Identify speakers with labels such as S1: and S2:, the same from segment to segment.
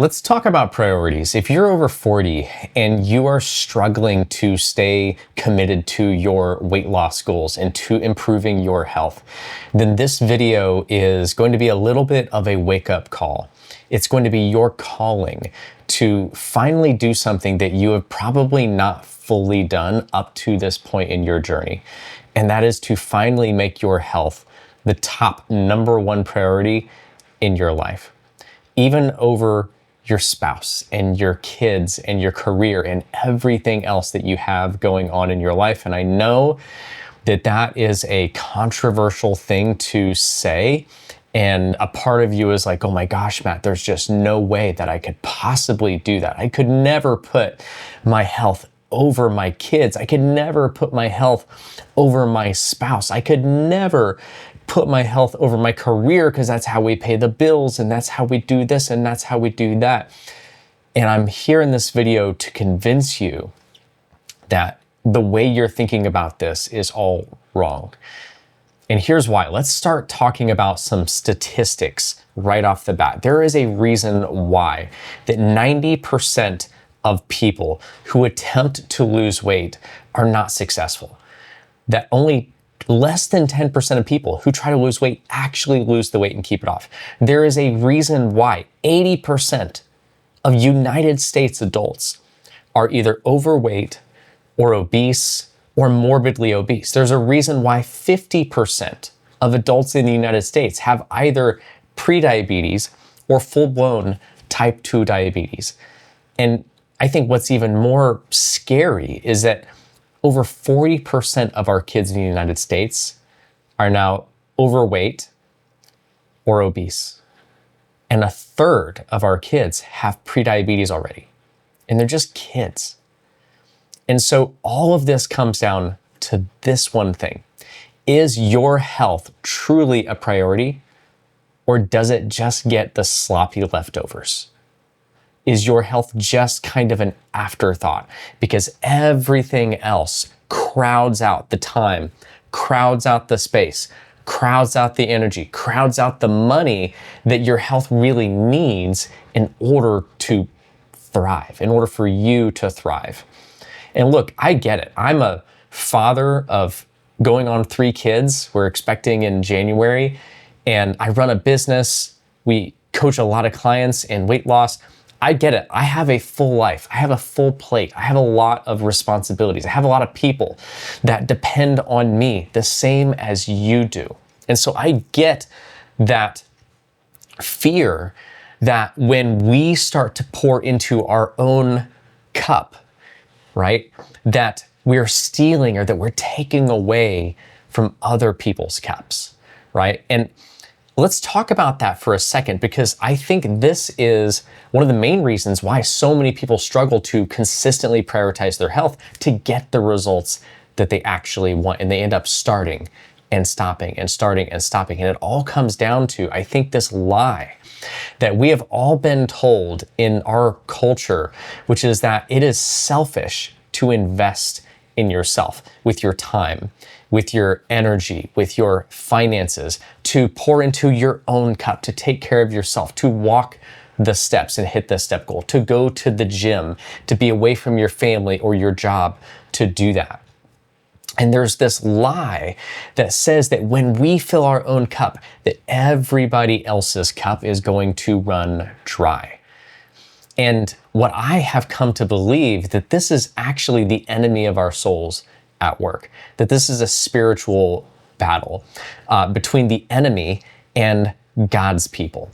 S1: Let's talk about priorities. If you're over 40 and you are struggling to stay committed to your weight loss goals and to improving your health, then this video is going to be a little bit of a wake-up call. It's going to be your calling to finally do something that you have probably not fully done up to this point in your journey. And that is to finally make your health the top #1 priority in your life, even over your spouse and your kids and your career and everything else that you have going on in your life. And I know that that is a controversial thing to say. And a part of you is like, oh my gosh, Matt, there's just no way that I could possibly do that. I could never put my health over my kids. I could never put my health over my spouse. I could never put my health over my career because that's how we pay the bills and that's how we do this and that's how we do that. And I'm here in this video to convince you that the way you're thinking about this is all wrong. And here's why. Let's start talking about some statistics right off the bat. There is a reason why that 90% of people who attempt to lose weight are not successful. That only less than 10% of people who try to lose weight actually lose the weight and keep it off. There is a reason why 80% of United States adults are either overweight or obese or morbidly obese. There's a reason why 50% of adults in the United States have either prediabetes or full-blown type 2 diabetes. And I think what's even more scary is that over 40% of our kids in the United States are now overweight or obese. And a third of our kids have prediabetes already. And they're just kids. And so all of this comes down to this one thing. Is your health truly a priority, or does it just get the sloppy leftovers? Is your health just kind of an afterthought because everything else crowds out the time, crowds out the space, crowds out the energy, crowds out the money that your health really needs in order to thrive, in order for you to thrive? And look, I get it. I'm a father of going on 3 kids. We're expecting in January, and I run a business. We coach a lot of clients in weight loss. I get it. I have a full life. I have a full plate. I have a lot of responsibilities. I have a lot of people that depend on me the same as you do. And so I get that fear that when we start to pour into our own cup, right, that we're stealing or that we're taking away from other people's cups, right? And let's talk about that for a second, because I think this is one of the main reasons why so many people struggle to consistently prioritize their health to get the results that they actually want. And they end up starting and stopping and starting and stopping. And it all comes down to, I think, this lie that we have all been told in our culture, which is that it is selfish to invest in yourself with your time, with your energy, with your finances, to pour into your own cup, to take care of yourself, to walk the steps and hit the step goal, to go to the gym, to be away from your family or your job to do that. And there's this lie that says that when we fill our own cup, that everybody else's cup is going to run dry. And what I have come to believe, that this is actually the enemy of our souls at work, that this is a spiritual battle between the enemy and God's people.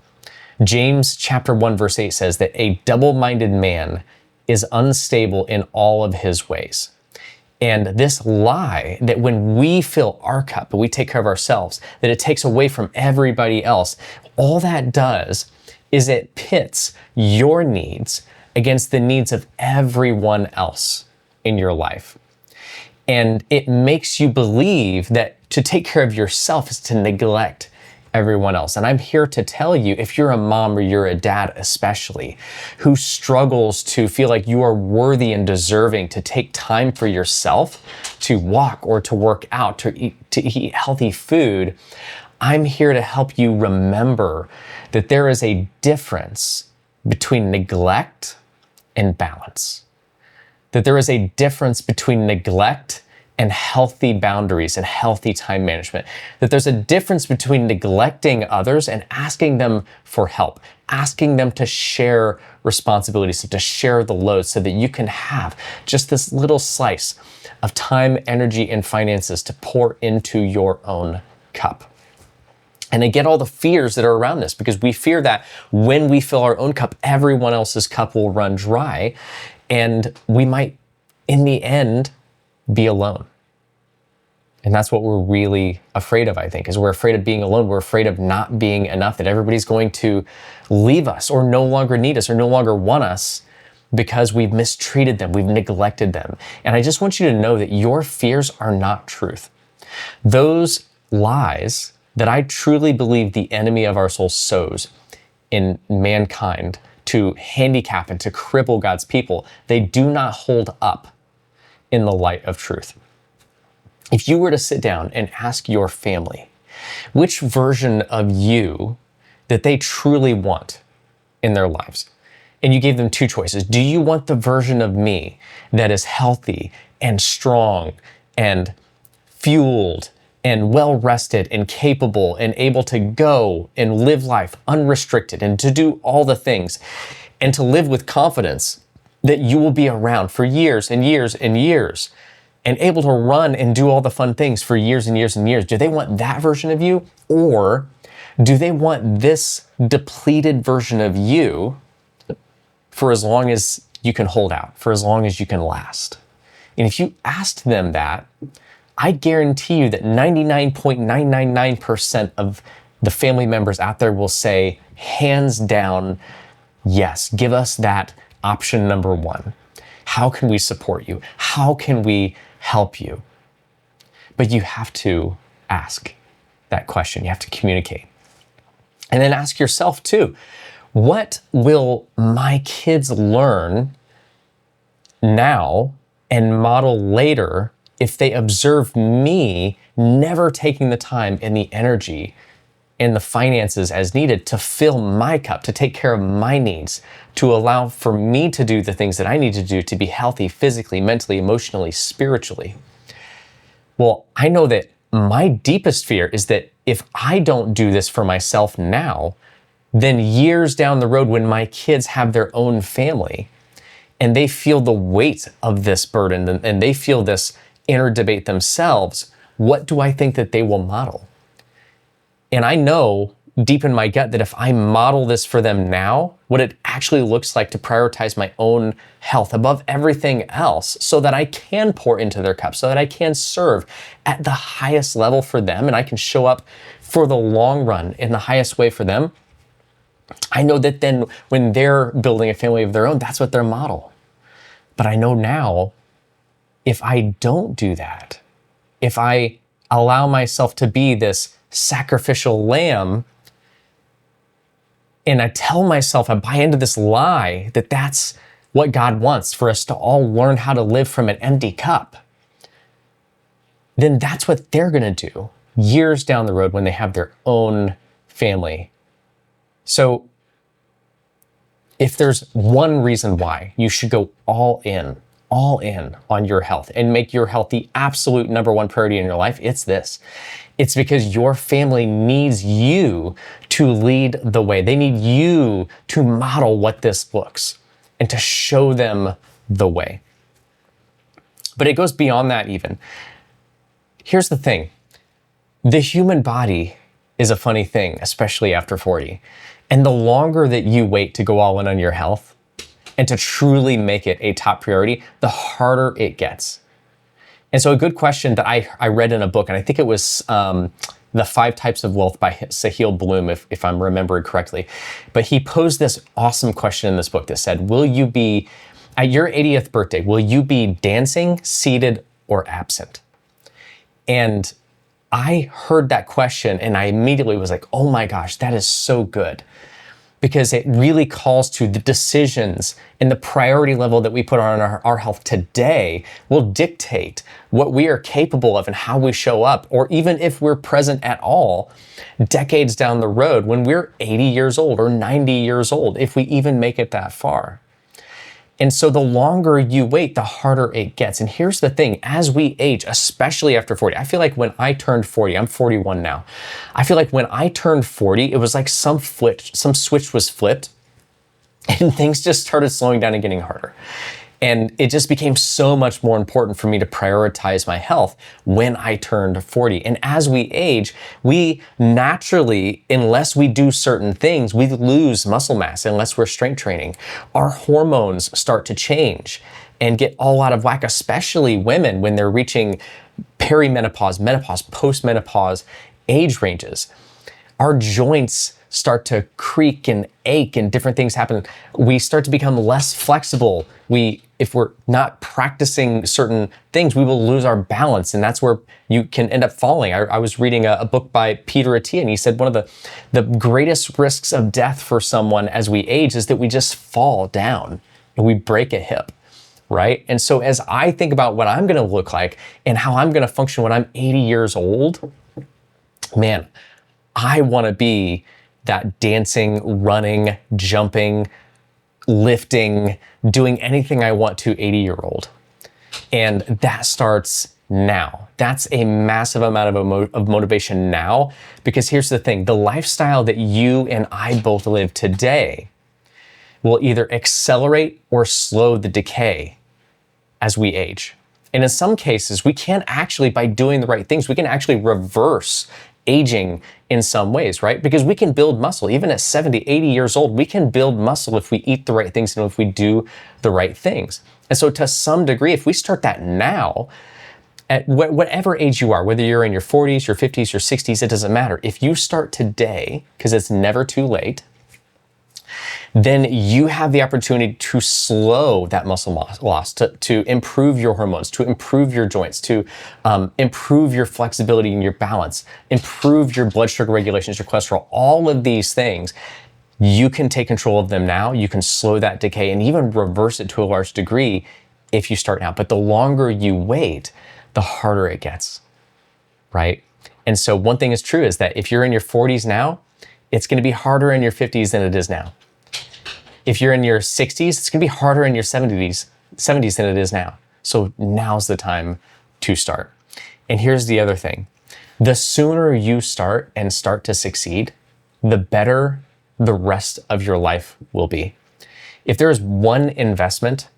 S1: James chapter 1 verse 8 says that a double-minded man is unstable in all of his ways. And this lie that when we fill our cup, but we take care of ourselves, that it takes away from everybody else, all that does is it pits your needs against the needs of everyone else in your life. And it makes you believe that to take care of yourself is to neglect everyone else. And I'm here to tell you, if you're a mom or you're a dad especially, who struggles to feel like you are worthy and deserving to take time for yourself, to walk or to work out, to eat healthy food, I'm here to help you remember that there is a difference between neglect and balance. That there is a difference between neglect and healthy boundaries and healthy time management. That there's a difference between neglecting others and asking them for help, asking them to share responsibilities, to share the load so that you can have just this little slice of time, energy, and finances to pour into your own cup. And I get all the fears that are around this because we fear that when we fill our own cup, everyone else's cup will run dry and we might, in the end, be alone. And that's what we're really afraid of, I think, is we're afraid of being alone. We're afraid of not being enough, that everybody's going to leave us or no longer need us or no longer want us because we've mistreated them, we've neglected them. And I just want you to know that your fears are not truth. Those lies that I truly believe the enemy of our soul sows in mankind to handicap and to cripple God's people, they do not hold up in the light of truth. If you were to sit down and ask your family which version of you that they truly want in their lives, and you gave them two choices, do you want the version of me that is healthy and strong and fueled and well-rested and capable and able to go and live life unrestricted and to do all the things and to live with confidence that you will be around for years and years and years and able to run and do all the fun things for years and years and years? Do they want that version of you, or do they want this depleted version of you for as long as you can hold out, for as long as you can last? And if you asked them that, I guarantee you that 99.999% of the family members out there will say, hands down, yes, give us that option number one. How can we support you? How can we help you? But you have to ask that question. You have to communicate. And then ask yourself too, what will my kids learn now and model later if they observe me never taking the time and the energy and the finances as needed to fill my cup, to take care of my needs, to allow for me to do the things that I need to do to be healthy physically, mentally, emotionally, spiritually? Well, I know that my deepest fear is that if I don't do this for myself now, then years down the road when my kids have their own family and they feel the weight of this burden and they feel this inner debate themselves, what do I think that they will model? And I know deep in my gut that if I model this for them now, what it actually looks like to prioritize my own health above everything else so that I can pour into their cup, so that I can serve at the highest level for them and I can show up for the long run in the highest way for them, I know that then when they're building a family of their own, that's what their model. But I know now, if I don't do that, if I allow myself to be this sacrificial lamb, and I tell myself, I buy into this lie that that's what God wants for us to all learn how to live from an empty cup, then that's what they're gonna do years down the road when they have their own family. So if there's one reason why you should go all in on your health and make your health the absolute number one priority in your life, it's this. It's because your family needs you to lead the way. They need you to model what this looks and to show them the way. But it goes beyond that even. Here's the thing. The human body is a funny thing, especially after 40. And the longer that you wait to go all in on your health and to truly make it a top priority, the harder it gets. And so a good question that I read in a book, and I think it was The 5 Types of Wealth by Sahil Bloom, if I'm remembering correctly. But he posed this awesome question in this book that said, will you be, at your 80th birthday, will you be dancing, seated, or absent? And I heard that question and I immediately was like, oh my gosh, that is so good. because it really calls to the decisions and the priority level that we put on our health today will dictate what we are capable of and how we show up, or even if we're present at all decades down the road when we're 80 years old or 90 years old, if we even make it that far. And so the longer you wait, the harder it gets. And here's the thing, as we age, especially after 40, I feel like when I turned 40, I'm 41 now. I feel like when I turned 40, it was like some switch was flipped and things just started slowing down and getting harder. And it just became so much more important for me to prioritize my health when I turned 40. And as we age, we naturally, unless we do certain things, we lose muscle mass unless we're strength training. Our hormones start to change and get all out of whack, especially women when they're reaching perimenopause, menopause, postmenopause age ranges. Our joints start to creak and ache and different things happen. We start to become less flexible. If we're not practicing certain things, we will lose our balance, and that's where you can end up falling. I was reading a book by Peter Attia, and he said one of the greatest risks of death for someone as we age is that we just fall down and we break a hip, right? And so as I think about what I'm gonna look like and how I'm gonna function when I'm 80 years old, man, I wanna be that dancing, running, jumping, lifting, doing anything I want to 80-year-old. And that starts now. That's a massive amount of motivation now, because here's the thing, the lifestyle that you and I both live today will either accelerate or slow the decay as we age. And in some cases, we can actually, by doing the right things, we can actually reverse aging in some ways, right? Because we can build muscle. Even at 70, 80 years old, we can build muscle if we eat the right things and if we do the right things. And so to some degree, if we start that now, at whatever age you are, whether you're in your 40s, your 50s, your 60s, it doesn't matter. If you start today, because it's never too late, then you have the opportunity to slow that muscle loss, to improve your hormones, to improve your joints, to improve your flexibility and your balance, improve your blood sugar regulations, your cholesterol, all of these things. You can take control of them now. You can slow that decay and even reverse it to a large degree if you start now. But the longer you wait, the harder it gets, right? And so one thing is true is that if you're in your 40s now, it's going to be harder in your 50s than it is now. If you're in your 60s, it's gonna be harder in your 70s than it is now. So now's the time to start. And here's the other thing. The sooner you start to succeed, the better the rest of your life will be. If there's one investment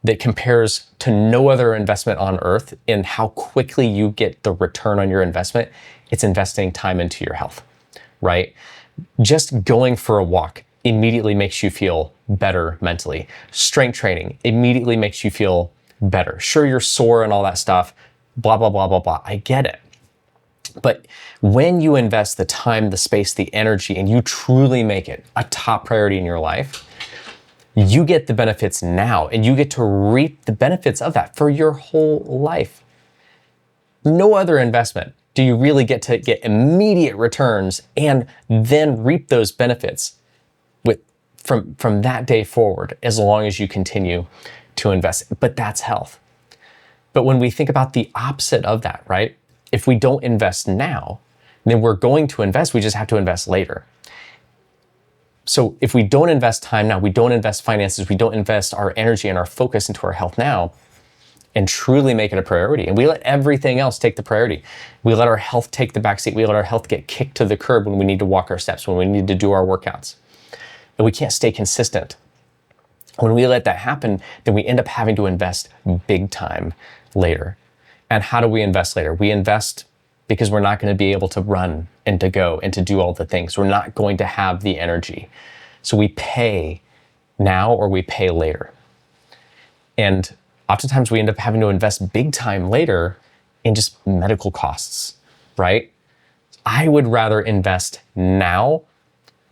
S1: that compares to no other investment on earth in how quickly you get the return on your investment, it's investing time into your health, right? Just going for a walk immediately makes you feel better mentally. Strength training immediately makes you feel better. Sure, you're sore and all that stuff, blah, blah, blah, blah, blah. I get it. But when you invest the time, the space, the energy, and you truly make it a top priority in your life, you get the benefits now and you get to reap the benefits of that for your whole life. No other investment do you really get to get immediate returns and then reap those benefits from that day forward, as long as you continue to invest. But that's health. But when we think about the opposite of that, right? If we don't invest now, then we're going to invest, we just have to invest later. So if we don't invest time now, we don't invest finances, we don't invest our energy and our focus into our health now, and truly make it a priority, and we let everything else take the priority. We let our health take the backseat. We let our health get kicked to the curb when we need to walk our steps, when we need to do our workouts. And we can't stay consistent. When we let that happen, then we end up having to invest big time later. And how do we invest later? We invest because we're not going to be able to run and to go and to do all the things. We're not going to have the energy. So we pay now or we pay later. And oftentimes we end up having to invest big time later in just medical costs, right? I would rather invest now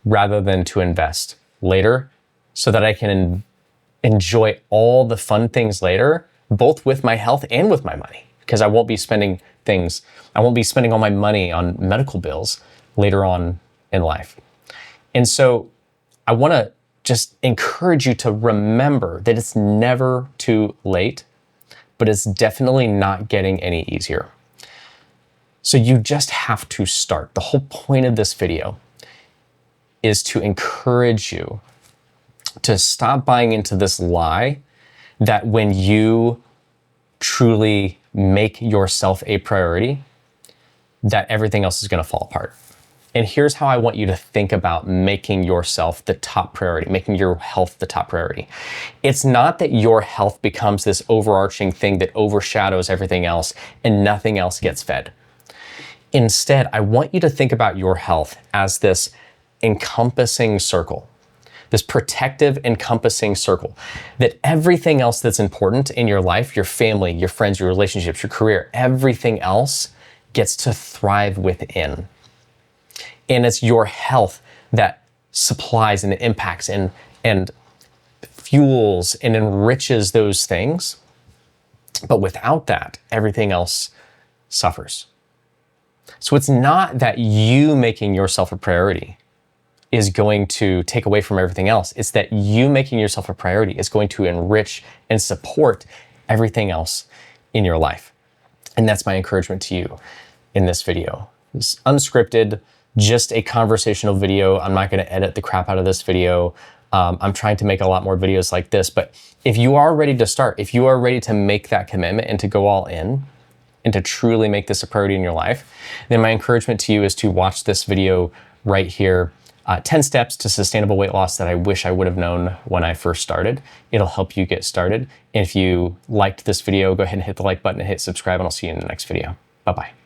S1: rather than to invest later, so that I can enjoy all the fun things later, both with my health and with my money, because I won't be spending all my money on medical bills later on in life. And so I want to just encourage you to remember that it's never too late, but it's definitely not getting any easier. So you just have to start. The whole point of this video is to encourage you to stop buying into this lie that when you truly make yourself a priority, that everything else is going to fall apart. And here's how I want you to think about making yourself the top priority, making your health the top priority. It's not that your health becomes this overarching thing that overshadows everything else and nothing else gets fed. Instead, I want you to think about your health as this encompassing circle, this protective encompassing circle, that everything else that's important in your life, your family, your friends, your relationships, your career, everything else gets to thrive within. And it's your health that supplies and impacts and fuels and enriches those things. But without that, everything else suffers. So it's not that you making yourself a priority is going to take away from everything else. It's that you making yourself a priority is going to enrich and support everything else in your life. And that's my encouragement to you in this video. It's unscripted, just a conversational video. I'm not going to edit the crap out of this video. I'm trying to make a lot more videos like this, but if you are ready to start, if you are ready to make that commitment and to go all in and to truly make this a priority in your life, then my encouragement to you is to watch this video right here. 10 steps to sustainable weight loss that I wish I would have known when I first started. It'll help you get started. And if you liked this video, go ahead and hit the like button and hit subscribe, and I'll see you in the next video. Bye-bye.